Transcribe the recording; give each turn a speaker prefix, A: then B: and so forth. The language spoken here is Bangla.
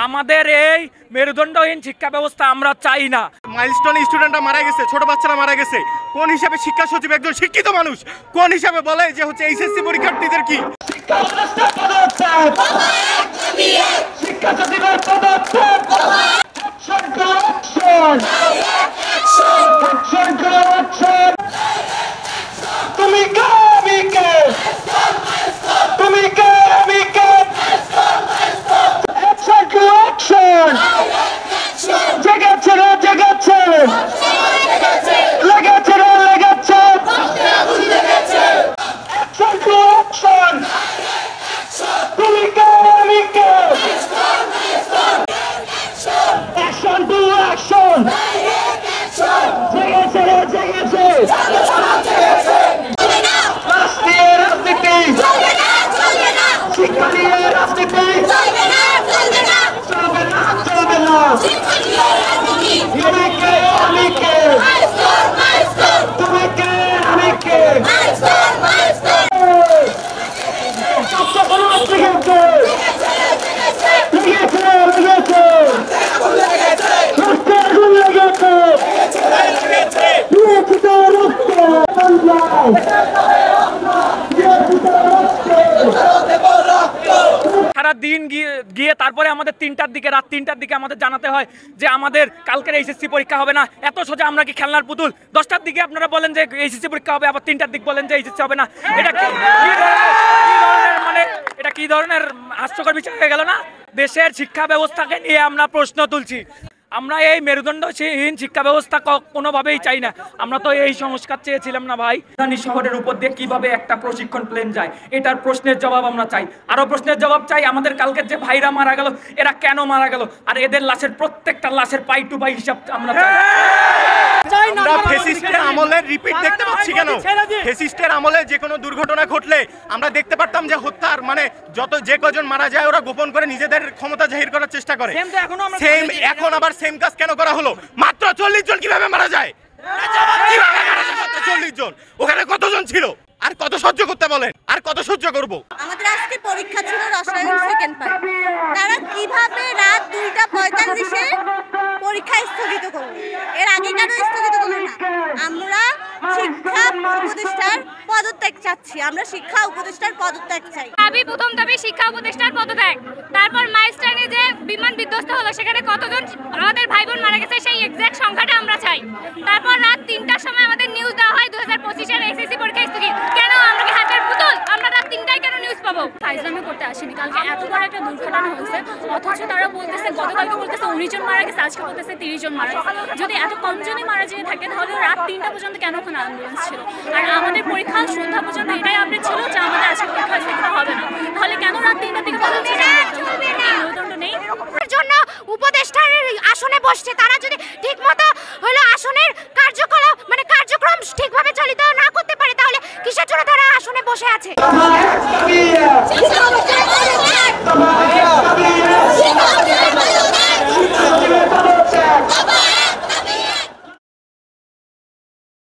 A: আমাদের এই মেরুদণ্ডহীন শিক্ষা ব্যবস্থা আমরা চাই না।
B: মাইলস্টোন স্টুডেন্টরা মারা গেছে, ছোট বাচ্চারা মারা গেছে, কোন হিসাবে শিক্ষা সচিব একজন শিক্ষিত মানুষ কোন হিসাবে বলে যে হচ্ছে এইচএসসি পরীক্ষার্থীদের কি শিক্ষা সচিবের পদক্ষেপ তুমি কে আমি কে তুমি কে আমি কে জেগেছে রে জেগেছে লেগেছে রে লেগেছে তুমি কে আমি কে অ্যাকশন টু অ্যাকশন জেগেছে রে জেগেছে রাজনীতি শিক্ষা নিয়ে রাজনীতি চলবে না চলবে না চলবে না তুমি কে আমি কে তুমি কে আমি কে
A: সারা দিন গিয়ে তারপরে আমাদের 3টার দিকে রাত 3টার দিকে আমাদের জানাতে হয় যে আমাদের কালকের এইচএসসি পরীক্ষা হবে না। এত সোজা আমরা কি খেলনার পুতুল? 10টার দিকে আপনারা বলেন যে এইচএসসি পরীক্ষা হবে, আবার 3টার দিকে বলেন যে এইচএসসি হবে না। এটা কি ধরনের মানে এটা কি ধরনের হাস্যকর বিষয় হয়ে গেল না? দেশের শিক্ষা ব্যবস্থাকে নিয়ে আমরা প্রশ্ন তুলছি। আমরা এই মেরুদণ্ডহীন শিক্ষা ব্যবস্থা কোনোভাবেই চাই না। আমরা তো এই সংস্কার চেয়েছিলাম না ভাই। রাজধানী শহরের উপর দিয়ে কিভাবে একটা প্রশিক্ষণ প্লেন যায়, এটার প্রশ্নের জবাব আমরা চাই। আরো প্রশ্নের জবাব চাই, আমাদের কালকের যে ভাইরা মারা গেল এরা কেন মারা গেল, আর এদের লাশের প্রত্যেকটা লাশের পাই টু পাই হিসাব আমরা চাই।
B: আমরা ফ্যাসিস্টের আমলের রিপিট দেখতে পাচ্ছি কেন? ফ্যাসিস্টের আমলে যে কোনো দুর্ঘটনা ঘটলে আমরা দেখতে পারতাম যে হত্যার মানে যে কজন মারা যায় ওরা গোপন করে নিজেদের ক্ষমতা জাহির করার চেষ্টা করে। এখন আবার সেম কাজ কেন করা হলো? মাত্র 40 জন কিভাবে মারা যায়? কিভাবে মারা যায় মাত্র 40 জন? ওখানে কতজন ছিল? আর কত সহ্য করতে বলেন? আর কত সহ্য করব?
C: আমাদের আজকে পরীক্ষা ছিল রসায়ন সেকেন্ড পার্ট। তারা কিভাবে রাত 2:45-এ পরীক্ষা স্থগিত করলো? এর আগে কেন স্থগিত করলো না? আমরা শিক্ষা উপদেষ্টার পদত্যাগ চাচ্ছি। আমরা শিক্ষা উপদেষ্টার পদত্যাগ চাই।
D: প্রথম দাবি শিক্ষা উপদেষ্টার পদত্যাগ। তারপর মাইলস্টোনে যে বিমান বিধ্বস্ত হলো সেখানে কতজন আমাদের ভাই বোন মারা গেছে সেই এক্সাক্ট সংখ্যাটা আমরা চাই। তারপর রাত 3টার সময় আমাদের নিউজ দেওয়া হয় 2025-এর এসএসসি পরীক্ষা স্থগিত। কেন? আমরা কি হাতের পুতুল? আমরা রাত 3টায় কেন নিউজ পাবো? ফাইজলামি করতে আসেনি। কালকে এত বড় একটা দুর্ঘটনা হয়েছে, অথচ তারা বলতেছে গতকালকে বলতেছে 19 জন মারা গেছে, আজকে বলতেছে 30 জন মারা গেছে। যদি এত কম জনই মারা যেয়ে থাকে তাহলে রাত 3টা পর্যন্ত কেন ওখানে অ্যাম্বুলেন্স ছিল? আর আমাদের পরীক্ষা সন্ধ্যা পর্যন্ত এটাই আপডেট ছিল যে আমাদের আজকে পরীক্ষা স্থগিত হবে না। তাহলে কেন রাত 3টা থেকে বলছে মেরুদণ্ড নেই?
E: জন্য উপদেষ্টার আসনে বসছে, তারা যদি ঠিকমতো হলো আসনের কার্যক্রম ঠিকভাবে চালিত না করতে পারে তাহলে কিসের জন্য তারা আসনে বসে আছে?